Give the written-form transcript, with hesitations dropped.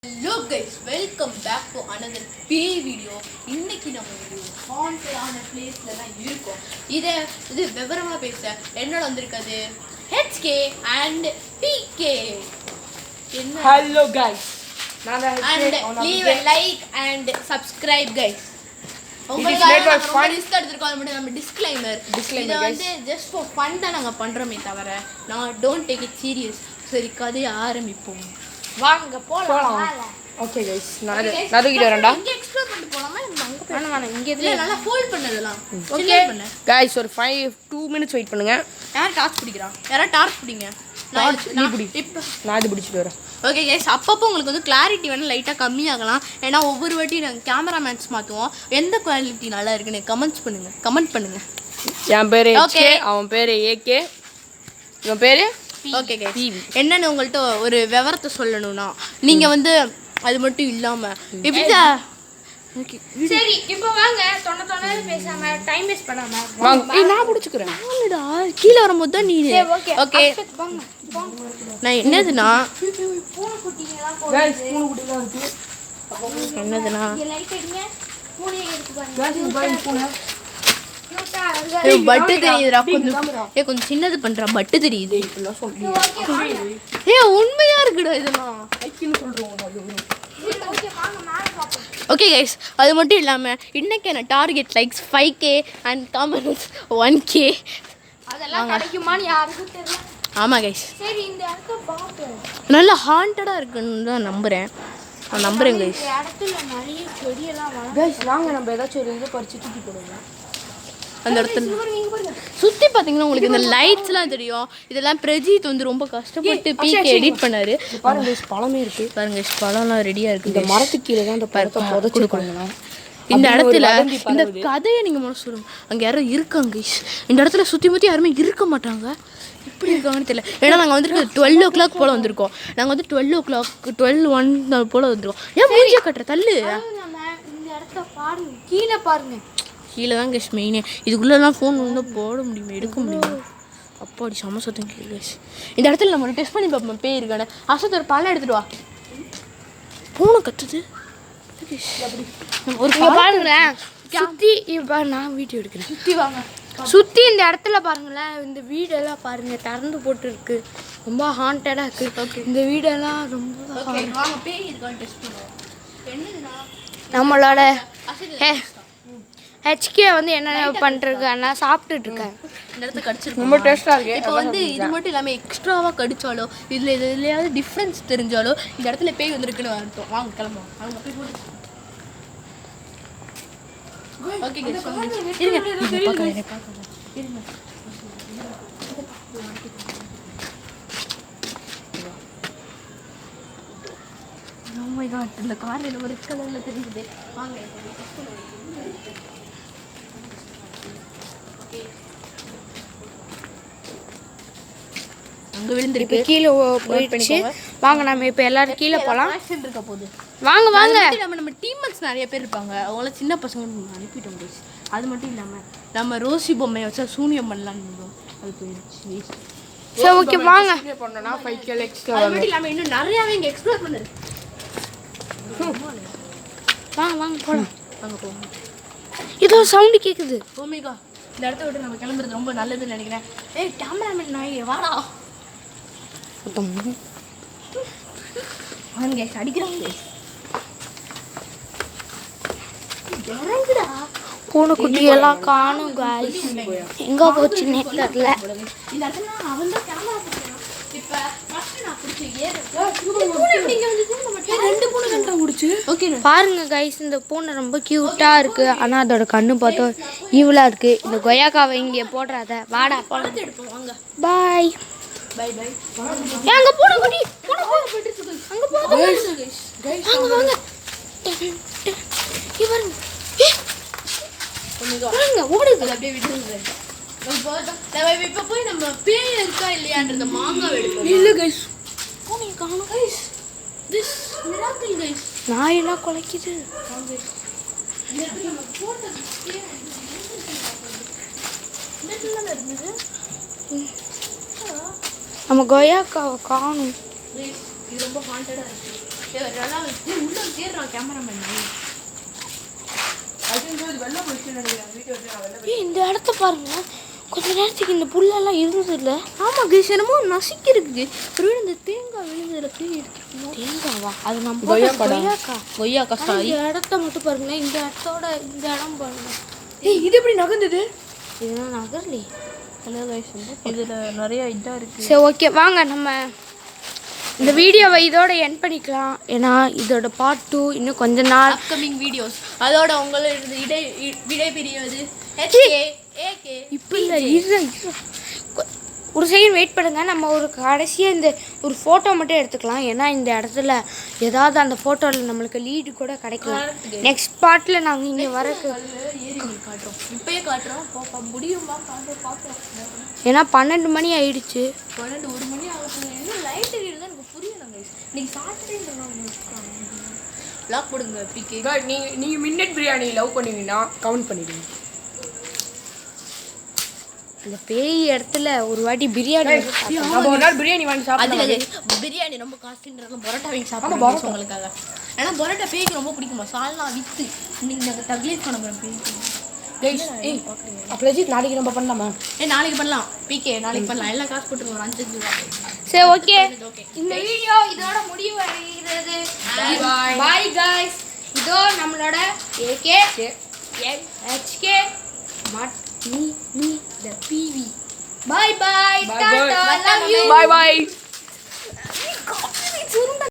Hello guys, welcome back to another PA video. இன்னைக்கு நம்ம ஒரு ஹாண்டடான பிளேஸ்ல தான் இருக்கோம். இது விவரமா பேச என்னோட வந்திருக்காது HK and PK. Hello guys. And leave a like and subscribe guys. உங்களுக்கு ரிஸ்க் எடுத்துருக்கோம் மட்டும் நம்ம டிஸ்க்ளைமர் இது வந்து ஜஸ்ட் ஃபார் ஃபன் தான் நாங்கள் பண்ணுறோமே தவிர நான் டோன்ட் டேக் இட் சீரியஸ். சரி கதையை ஆரம்பிப்போம் வாங்க போலாம். ஓகே गाइस நான் தூக்கிட்டு வரேன்டா. இங்க எக்ஸ்ப்ளோர் பண்ணிட்டு போலாமா அங்க போய் வேணாம் இங்க இல்ல நல்லா ஹோல்ட் பண்ணதெல்லாம் ஓகே गाइस ஒரு 2 மினிட்ஸ் வெயிட் பண்ணுங்க. யார் டார்ச் பிடிக்கிறா? யாரா டார்ச் பிடிங்க. நான் இது பிடிச்சிட்டு வரேன். ஓகே गाइस அப்பப்போ உங்களுக்கு வந்து கிளாரிட்டி வேணா லைட்டா கம்மியாகலாம். ஏன்னா ஒவ்வொரு வாட்டி நாங்கள் கேமராமேன்ஸ் மாற்றுவோம். எந்த குவாலிட்டி நல்லா இருக்குன்னு கமெண்ட் பண்ணுங்க. என் பேர் HK, அவன் பேர் AK, இவன் பேர் ஓகே गाइस என்னன்னு உங்கள்கிட்ட ஒரு விவரத்தை சொல்லணும்னா நீங்கள் வந்து அது மட்டும் இல்லாமல் இப்படிதான் சரி இப்போ வாங்க தொண்ண பேசாம டைம் வேஸ்ட் பண்ணாம வாங்க. நான் பிடிச்சிக்கிறேன். வாங்கடா கீழே வரும்போது தான் நீ ஓகே நான் என்னதுன்னா பூனைக்குட்டிங்களா गाइस பூனைக்குட்டிலாம் இருக்கு. என்னதுன்னா லைட் அடிங்க பூனையை எடுத்து பாருங்க गाइस பாய் பூனை. பட்டு தெரியுதுடா கொஞ்சம் சின்னது பண்றா பட்டு தெரியுது இதெல்லாம் சொல்றீங்க. உண்மையா இருக்குடா இதெல்லாம் லைக்னு சொல்றோம். ஓகே வாங்க மேல பாப்போம். ஓகே கைஸ் அது மட்டும் இல்லாமல் இன்னைக்கு என்ன target likes 5K and comments 1K அதெல்லாம் கிடைக்குமான்னு யாருக்கும் தெரியல. ஆமாம் கைஸ் சரி இந்த இடத்த பாப்போம். நல்லா ஹாண்டடாக இருக்குன்னு தான் நம்புகிறேன். நான் நம்புகிறேன் கைஸ். இந்த இடத்துல நிறைய செடியெல்லாம் வளர்ந்து गाइस வாங்க நம்ம ஏதாச்சும் ஒரு இது பறிச்சு தூக்கி போடுவோம். அந்த இடத்துல சுற்றி பார்த்தீங்கன்னா உங்களுக்கு இந்த லைட்ஸ்லாம் தெரியும். இதெல்லாம் பிரஜித் வந்து ரொம்ப கஷ்டப்பட்டு PK எடிட் பண்ணாரு. பாருங்க பழமே இருக்கு. பாருங்க பழம்லாம் ரெடியாக இருக்குது. இந்த மரத்துக்கு கீழே தான் இந்த பழத்தை புதைச்சு கொடுக்கணும்னா இந்த இடத்துல இந்த கதையை நீங்கள் மனசு சொல்லுங்க. அங்கே யாரும் இருக்காங்க கைஸ். இந்த இடத்துல சுற்றி யாருமே இருக்க மாட்டாங்க. எப்படி இருக்காங்கன்னு தெரியல. ஏன்னா நாங்கள் வந்துட்டு 12 o'clock போல் வந்திருக்கோம். நாங்கள் வந்து 12 o'clock 12:01 போல் வந்திருக்கோம். ஏன் மூஞ்சியை கட்டுற தள்ளு. நம்ம இந்த இடத்த பாருங்க கீழே பாருங்க. கீழே தான் கைஸ் மெயினே. இதுக்குள்ளெல்லாம் ஃபோன் வந்து போட முடியுமா எடுக்க முடியுமா? அப்பாடி செம சத்தம் கேட்கு கைஸ். இந்த இடத்துல நம்ம டெஸ்ட் பண்ணி பார்ப்போம் பேர் இருக்கானே. அசத்து ஒரு பழம் எடுத்துட்டு வா. பூனை கத்துது. ஒரு பாருங்களேன் சுத்தி இப்போ நான் வீடியோ எடுக்கிறேன். சுற்றி வாங்க. சுற்றி இந்த இடத்துல பாருங்களேன். இந்த வீடெல்லாம் பாருங்க திறந்து போட்டு இருக்கு. ரொம்ப ஹாண்டடாக இருக்கு. இந்த வீடெல்லாம் ரொம்ப வாங்க பேய் இருக்கான்னு டெஸ்ட் பண்ணுவோம். என்னதுன்னா நம்மளோட HK வந்து என்ன பண்ணிருக்கான்னா சாப்பிட்டுட்டு இருக்கேன். இந்த இடத்துல கடிச்சிருக்கோம். ரொம்ப டேஸ்டா இருக்கு. இப்போ வந்து இது மட்டும் இல்லாமல் எக்ஸ்ட்ராவாக கடிச்சாலோ இதில் எதுலையாவது டிஃப்ரென்ஸ் தெரிஞ்சாலோ இந்த இடத்துல பேய் வந்திருக்குன்னு அர்த்தம். வாங்க கிளம்புவோம். அவங்க போய் போட்டு ஓகே இந்த கார் என்ன ஒரு கலர்ல தெரியுது. வாங்க அங்கே விழுந்திருக்கு. கீழே போயிடுச்சு. வாங்க நம்ம இப்போ எல்லாரும் கீழே போகலாம். இருக்க போகுது. வாங்க வாங்க. நம்ம டீம்மேட்ஸ் நிறைய பேர் இருப்பாங்க. அவங்களாம் சின்ன பசங்க அனுப்பிட்டோம் கைஸ். அது மட்டும் இல்லாமல் நம்ம ரோசி பொம்மையை வச்சா சூனியம் பண்ணலான்னு இருந்தோம். அது போயிடுச்சு. சரி ஓகே வாங்க. பண்ணனா 5K எக்ஸ்ட்ரா. அது மட்டும் இல்லாமல் இன்னும் நிறையாவே இங்கே எக்ஸ்ப்ளோர் பண்ணுது. வாங்க வாங்க போகலாம். அங்கே போவோம். ஏதோ சவுண்டு கேட்குது. ஓமேகா இந்த இடத்த விட்டு நம்ம கிளம்புறது ரொம்ப நல்லதுன்னு நினைக்கிறேன். ஏய் கேமராமேன் நாய் வாடா. வாங்க அடிக்கிறாங்க. பூனைக்குட்டி எல்லாம் காணும் guys. எங்க போச்சுன்னே தெரியல. இந்த இடத்துல அவன் தான் கேமரா பிடிச்சான். இப்போ ஃபர்ஸ்ட் நான் பிடிச்சி பூனை எப்படி இங்கே வந்து நம்ம ரெண்டு பூனை கண்டா முடிச்சு. ஓகே பாருங்க guys இந்த பூனை ரொம்ப கியூட்டா இருக்கு. ஆனா அதோட கண்ணு பார்த்தா ஈவலா இருக்கு. இந்த கொய்யாக்காவை இங்கே போடுறாத. வாடா போலாம். எடுப்போம் வாங்க. Bye bye bye. அங்க பூனைக்குட்டி போயிட்டு அங்கே போகுது கைஸ். வாங்க வாங்க. இவருங்க பாருங்க ஓடுது. அப்படியே விட்டுருங்க. நம்ம இப்போ போய் நம்ம பேய் இருக்கா இல்லையான்றத மாங்காய் எடுப்போம். இல்ல गाइस பூனை காணோம் கைஸ். This miracle guys. நாயெல்லாம் குலைக்குது. வாங்க இந்த இடத்துல நம்ம போட்டது இந்த இடத்துல இருந்தது. நம்ம கொய்யாக்காவை காணும். இது ரொம்ப ஹாண்டடாக இருக்குது. உள்ள தேடுறான் கேமராமேன். இந்த இடத்த பாருங்க, கொஞ்ச நேரத்துக்கு இந்த புல்லெல்லாம் இருந்தது இல்லை. ஆமா கைஸ், என்னமோ நசுக்கி இருக்குது. ஒருவேளை இந்த தேங்காய் விழுந்ததுல போய் எடுத்துக்கணும். தேங்காவா? அது நம்ம கொய்யாக்கா இந்த இடத்த மட்டும் பாருங்களேன். இந்த இடத்தோட இந்த இடம் பாருங்க. இது எப்படி நகர்ந்தது? இதெல்லாம் நகர்லி. ஹலோ கைஸ், இதுல நிறைய இதா இருக்கு. சரி ஓகே, வாங்க நம்ம இந்த வீடியோவை இதோட எண்ட் பண்ணிக்கலாம். ஏன்னா இதோட பார்ட் 2 இன்னும் கொஞ்ச நாள் அப்கமிங் வீடியோஸ். அதோட உங்களோட விடை பிரிவது இப்போ இல்லை. ஒரு செகண்ட் வெயிட் பண்ணுங்க. நம்ம ஒரு கடைசியாக இந்த ஒரு ஃபோட்டோ மட்டும் எடுத்துக்கலாம். ஏன்னா இந்த இடத்துல ஏதாவது அந்த ஃபோட்டோவில் நம்மளுக்கு லீடு கூட கிடைக்கலாம். நெக்ஸ்ட் பார்ட்டில் நாங்கள் இங்கே வரக்கு காட்டுறோம். இப்பயே காட்டுறோம். முடியுமா பார்க்குறோம். ஏன்னா 12 மணி ஆயிடுச்சு. 1 மணி ஆகுது. இன்னும் லைட் எரியுது. எனக்கு புரியல கைஸ். இன்னைக்கு சாட்டர்டேன்றனால லாக் போடுங்க. பிகே நீங்க மின்னட் பிரியாணி லவ் பண்ணுவீங்கன்னா கமெண்ட் பண்ணிடுங்க. அந்த பேய் இடத்துல ஒரு வாட்டி பிரியாணி நம்ம ஒரு நாள் பிரியாணி வாங்கி சாப்பிடுவோம். பிரியாணி ரொம்ப காஸ்ட்லின்றதால பரோட்டா வாங்கி சாப்பிடுவோம் உங்களுக்காக. ஏன்னா பரோட்டா பேய்க்கு ரொம்ப பிடிக்குமா. சால்னா வித்து இன்னைக்கு நாங்கள் தக்லீஃப் பண்ண போகிறோம் பேய்க்கு. கைஸ் அப்போ நாளைக்கு நம்ம பண்ணலாமா? நாளைக்கு பண்ணலாம். பிகே நாளைக்கு பண்ணலாம். எல்லாம் காசு போட்டுருவோம். ஒரு 5 ரூபா. சரி ஓகே, இந்த வீடியோ இதோட முடிவு அடைகிறது. பாய் गाइस. இதோ நம்மளோட AK HK me the PV. Bye bye. Tata. Love you. Bye bye.